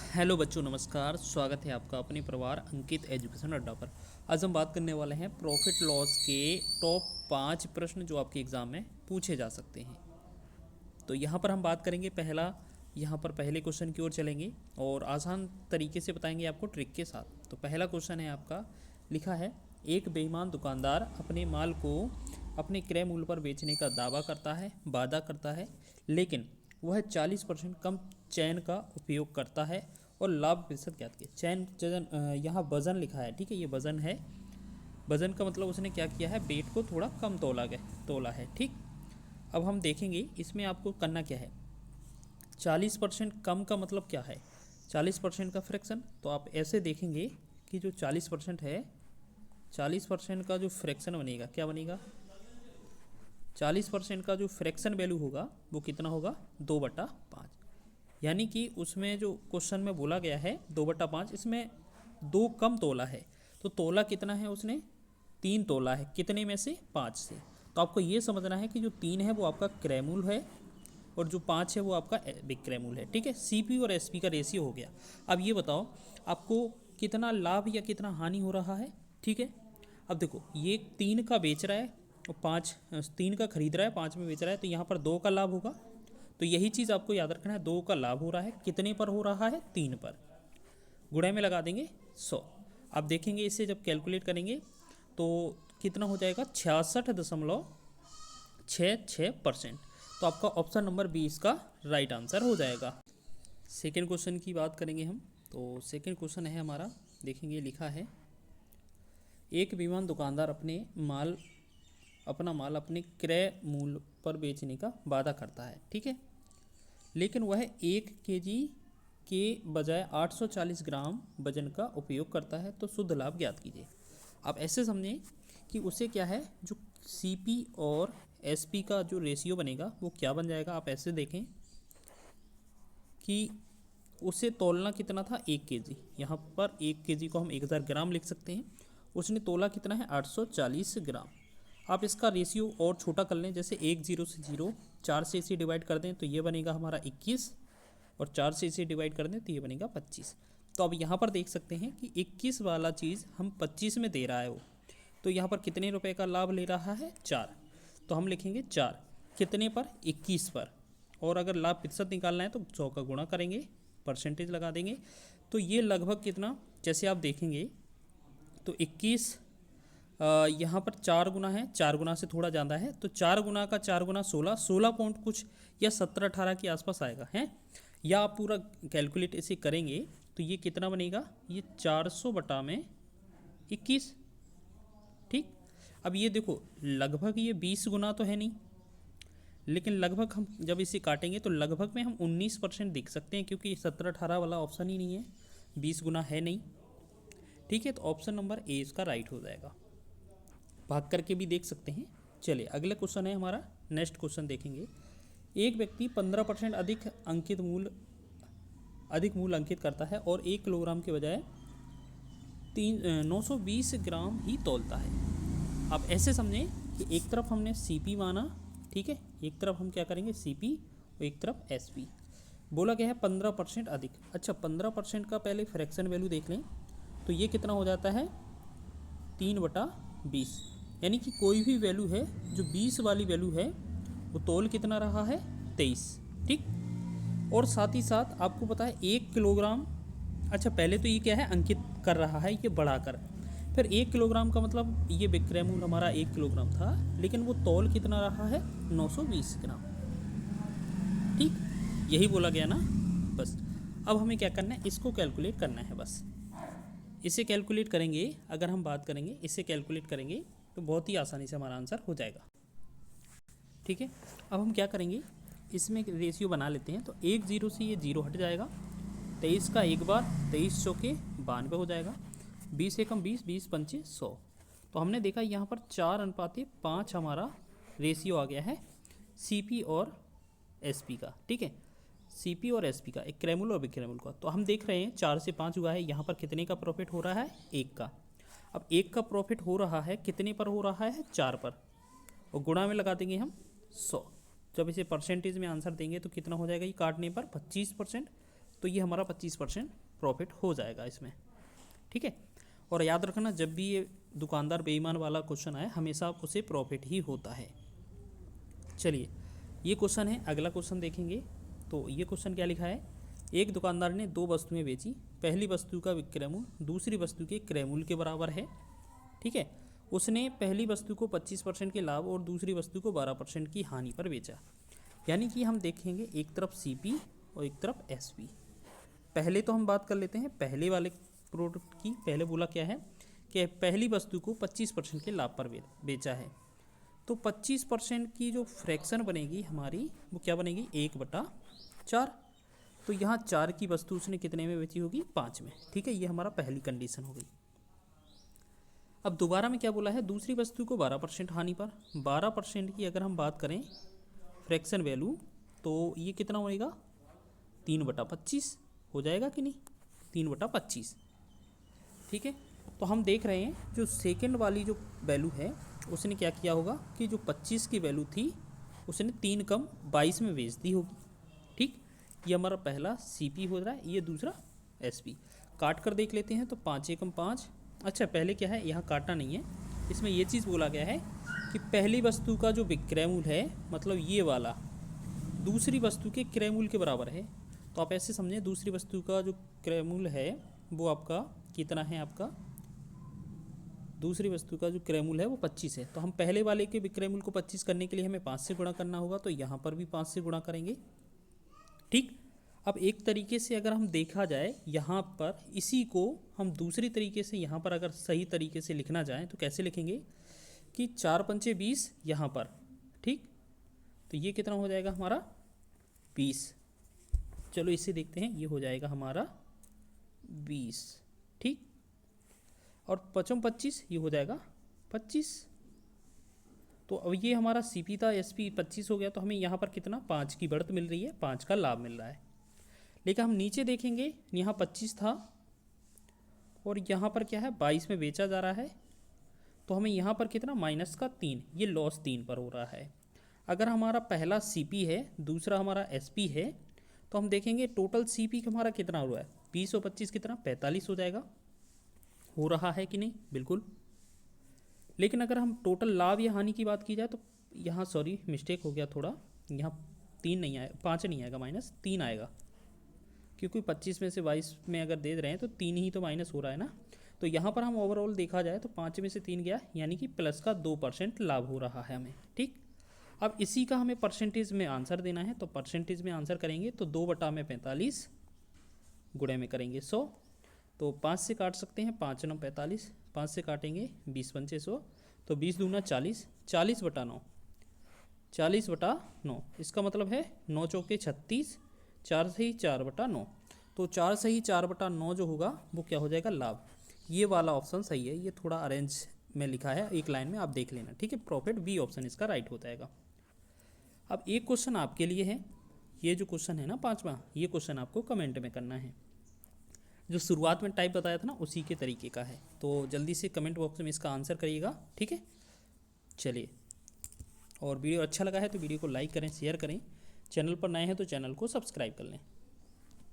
Hello बच्चों, नमस्कार। स्वागत है आपका अपने परिवार अंकित एजुकेशन अड्डा पर। आज हम बात करने वाले हैं प्रॉफिट लॉस के टॉप 5 प्रश्न जो आपके एग्ज़ाम में पूछे जा सकते हैं। तो यहाँ पर हम बात करेंगे यहाँ पर पहले क्वेश्चन की ओर चलेंगे और आसान तरीके से बताएंगे आपको ट्रिक के साथ। तो पहला क्वेश्चन है आपका, लिखा है एक बेईमान दुकानदार अपने माल को अपने क्रय मूल्य पर बेचने का वादा करता है, लेकिन वह 40% कम चैन का उपयोग करता है और लाभ प्रतिशत ज्ञात किया। यहाँ वजन लिखा है, ठीक है, ये वजन है। वजन का मतलब उसने क्या किया है, वेट को थोड़ा कम तोला है, ठीक। अब हम देखेंगे इसमें आपको करना क्या है। 40% कम का मतलब क्या है, 40% का फ्रैक्शन। तो आप ऐसे देखेंगे कि जो 40% है, 40% का जो फ्रैक्शन बनेगा, क्या बनेगा, 40% का जो फ्रैक्शन वैल्यू होगा वो कितना होगा, 2/5। यानी कि उसमें जो क्वेश्चन में बोला गया है 2/5, इसमें 2 कम तोला है। तो तोला कितना है, उसने 3 तोला है, कितने में से, 5 से। तो आपको ये समझना है कि जो 3 है वो आपका क्रय मूल्य है और जो 5 है वो आपका विक्रय मूल्य है, ठीक है। सीपी और एसपी का रेशियो हो गया। अब ये बताओ आपको कितना लाभ या कितना हानि हो रहा है, ठीक है। अब देखो ये 3 का बेच रहा है और 3 का खरीद रहा है, 5 में बेच रहा है, तो यहाँ पर 2 का लाभ होगा। तो यही चीज़ आपको याद रखना है, 2 का लाभ हो रहा है, कितने पर हो रहा है, 3 पर। गुणे में लगा देंगे 100। अब देखेंगे इसे जब कैलकुलेट करेंगे तो कितना हो जाएगा, 66.66%। तो आपका ऑप्शन नंबर 20 का राइट आंसर हो जाएगा। सेकेंड क्वेश्चन की बात करेंगे हम। तो सेकेंड क्वेश्चन है हमारा, देखेंगे लिखा है एक बेईमान दुकानदार अपना माल अपने क्रय मूल्य पर बेचने का वादा करता है, ठीक है, लेकिन वह 1 केजी के बजाय 840 ग्राम वजन का उपयोग करता है, तो शुद्ध लाभ ज्ञात कीजिए। आप ऐसे समझें कि उसे क्या है, जो सीपी और एसपी का जो रेशियो बनेगा वो क्या बन जाएगा। आप ऐसे देखें कि उसे तोलना कितना था, 1 केजी। यहाँ पर 1 केजी को हम 1000 ग्राम लिख सकते हैं। उसने तोला कितना है, 840 ग्राम। आप इसका रेशियो और छोटा कर लें, जैसे 1 0 से 0, 4 से इसे डिवाइड कर दें तो ये बनेगा हमारा 21, और 4 से इसे डिवाइड कर दें तो ये बनेगा 25। तो अब यहाँ पर देख सकते हैं कि 21 वाला चीज़ हम 25 में दे रहा है वो, तो यहाँ पर कितने रुपए का लाभ ले रहा है, 4। तो हम लिखेंगे 4 कितने पर, 21 पर। और अगर लाभ प्रतिशत निकालना है तो 100 का गुणा करेंगे, परसेंटेज लगा देंगे। तो ये लगभग कितना, जैसे आप देखेंगे तो 21 यहाँ पर 4 गुना है, 4 गुना से थोड़ा ज़्यादा है, तो 4 गुना का 4 गुना 16 पॉइंट कुछ या 17-18 के आसपास आएगा है। या आप पूरा कैलकुलेट इसे करेंगे तो ये कितना बनेगा, ये 400 बटा में 21, ठीक। अब ये देखो लगभग ये 20 गुना तो है नहीं, लेकिन लगभग हम जब इसे काटेंगे तो लगभग में हम 19% देख सकते हैं, क्योंकि 17-18 वाला ऑप्शन ही नहीं है, 20 गुना है नहीं, ठीक है। तो ऑप्शन नंबर ए इसका राइट हो जाएगा। भाग करके भी देख सकते हैं। चलिए अगला क्वेश्चन है हमारा, नेक्स्ट क्वेश्चन देखेंगे। एक व्यक्ति 15% अधिक मूल्य अंकित करता है और 1 किलोग्राम के बजाय 920 ग्राम ही तौलता है। आप ऐसे समझें कि एक तरफ हमने सीपी माना, ठीक है, एक तरफ हम क्या करेंगे, सीपी, और एक तरफ एसपी। बोला गया है 15% अधिक। अच्छा, 15% का पहले फ्रैक्शन वैल्यू देख लें तो ये कितना हो जाता है, 3/20। यानी कि कोई भी वैल्यू है जो 20 वाली वैल्यू है वो तोल कितना रहा है, 23, ठीक। और साथ ही साथ आपको पता है 1 किलोग्राम, अच्छा पहले तो ये क्या है, अंकित कर रहा है ये बढ़ाकर, फिर 1 किलोग्राम का मतलब ये विक्रय मूल्य हमारा 1 किलोग्राम था, लेकिन वो तौल कितना रहा है, 920 ग्राम, ठीक। यही बोला गया ना, बस। अब हमें क्या करना है, इसको कैलकुलेट करना है बस। इसे कैलकुलेट करेंगे, अगर हम बात करेंगे इसे कैलकुलेट करेंगे तो बहुत ही आसानी से हमारा आंसर हो जाएगा, ठीक है। अब हम क्या करेंगे, इसमें रेशियो बना लेते हैं। तो 1 0 से ये 0 हट जाएगा, 23 का एक बार, 23 चौके 92 हो जाएगा, 20 एकम 20, 20 पंचे 100। तो हमने देखा यहाँ पर 4:5 हमारा रेशियो आ गया है सीपी और एसपी का, ठीक है। सीपी और एसपी का, एक क्रैमुल और विक्रैमुल का। तो हम देख रहे हैं 4 से 5 हुआ है, यहाँ पर कितने का प्रॉफिट हो रहा है, 1 का। अब 1 का प्रॉफिट हो रहा है कितने पर हो रहा है, 4 पर, और गुणा में लगा देंगे हम 100। जब इसे परसेंटेज में आंसर देंगे तो कितना हो जाएगा, ये काटने पर 25%। तो ये हमारा 25% प्रॉफिट हो जाएगा इसमें, ठीक है। और याद रखना, जब भी ये दुकानदार बेईमान वाला क्वेश्चन आए हमेशा उसे प्रॉफिट ही होता है। चलिए ये क्वेश्चन है, अगला क्वेश्चन देखेंगे। तो ये क्वेश्चन क्या लिखा है, एक दुकानदार ने 2 वस्तुएं बेची, पहली वस्तु का विक्रय मूल्य दूसरी वस्तु के क्रय मूल्य के बराबर है, ठीक है। उसने पहली वस्तु को 25% के लाभ और दूसरी वस्तु को 12% की हानि पर बेचा। यानी कि हम देखेंगे एक तरफ CP और एक तरफ SP। पहले तो हम बात कर लेते हैं पहले वाले प्रोडक्ट की। पहले बोला क्या है कि पहली वस्तु को 25% के लाभ पर बेचा है, तो 25% की जो फ्रैक्शन बनेगी हमारी वो क्या बनेगी, 1/4। तो यहाँ 4 की वस्तु उसने कितने में बेची होगी, 5 में, ठीक है। ये हमारा पहली कंडीशन हो गई। अब दोबारा में क्या बोला है, दूसरी वस्तु को 12% हानि पर। 12% की अगर हम बात करें फ्रैक्शन वैल्यू, तो ये कितना होएगा, 3/25 हो जाएगा कि नहीं, 3/25, ठीक है। तो हम देख रहे हैं जो सेकंड वाली जो वैल्यू है उसने क्या किया होगा कि जो 25 की वैल्यू थी उसने 3 कम 22 में बेच दी होगी, ठीक। ये हमारा पहला CP हो रहा है, ये दूसरा SP। काट कर देख लेते हैं तो 5 एकम 5। अच्छा पहले क्या है, यहाँ काटना नहीं है, इसमें ये चीज़ बोला गया है कि पहली वस्तु का जो विक्रय मूल्य है, मतलब ये वाला, दूसरी वस्तु के क्रय मूल्य के बराबर है। तो आप ऐसे समझें, दूसरी वस्तु का जो क्रय मूल्य है वो आपका कितना है, आपका दूसरी वस्तु का जो क्रय मूल्य है वो 25 है। तो हम पहले वाले के विक्रय मूल्य को 25 करने के लिए हमें 5 से गुणा करना होगा, तो यहाँ पर भी 5 से गुणा करेंगे, ठीक। अब एक तरीके से अगर हम देखा जाए यहाँ पर, इसी को हम दूसरी तरीके से यहाँ पर अगर सही तरीके से लिखना जाए तो कैसे लिखेंगे कि 4 पंचे 20 यहाँ पर, ठीक। तो ये कितना हो जाएगा हमारा, 20। चलो इसे देखते हैं, ये हो जाएगा हमारा 20, ठीक। और 5 25, ये हो जाएगा 25। तो अब ये हमारा CP था, SP 25 हो गया, तो हमें यहाँ पर कितना, 5 की बढ़त मिल रही है, 5 का लाभ मिल रहा है। लेकिन हम नीचे देखेंगे, यहाँ 25 था और यहाँ पर क्या है, 22 में बेचा जा रहा है, तो हमें यहाँ पर कितना, माइनस का 3, ये लॉस 3 पर हो रहा है। अगर हमारा पहला CP है, दूसरा हमारा SP है, तो हम देखेंगे टोटल CP हमारा कितना हुआ है, 20 और 25 कितना, 45 हो जाएगा। हो रहा है कि नहीं, बिल्कुल। लेकिन अगर हम टोटल लाभ या हानि की बात की जाए तो यहाँ सॉरी मिस्टेक हो गया थोड़ा, यहाँ 3 नहीं आएगा, 5 नहीं आएगा, माइनस 3 आएगा, क्योंकि 25 में से 22 में अगर दे रहे हैं तो 3 ही तो माइनस हो रहा है ना। तो यहाँ पर हम ओवरऑल देखा जाए तो 5 में से 3 गया, यानी कि प्लस का 2% लाभ हो रहा है हमें, ठीक। अब इसी का हमें परसेंटेज में आंसर देना है, तो परसेंटेज में आंसर करेंगे तो 2/45 गुणे में करेंगे 100, तो 5 से काट सकते हैं, 5 9 45, 5 से काटेंगे 20 पंचे 100, तो 20 दूना 40, 40/9, 40/9। इसका मतलब है 9 चौके 36, 4 से ही 4/9, तो 4 से ही 4/9 जो होगा वो क्या हो जाएगा, लाभ। ये वाला ऑप्शन सही है, ये थोड़ा अरेंज में लिखा है एक लाइन में, आप देख लेना, ठीक है। प्रॉफिट B ऑप्शन इसका राइट हो जाएगा। अब एक क्वेश्चन आपके लिए है, ये जो क्वेश्चन है ना 5वां, ये क्वेश्चन आपको कमेंट में करना है। जो शुरुआत में टाइप बताया था ना उसी के तरीके का है, तो जल्दी से कमेंट बॉक्स में इसका आंसर करिएगा, ठीक है। चलिए, और वीडियो अच्छा लगा है तो वीडियो को लाइक करें, शेयर करें, चैनल पर नए हैं तो चैनल को सब्सक्राइब कर लें।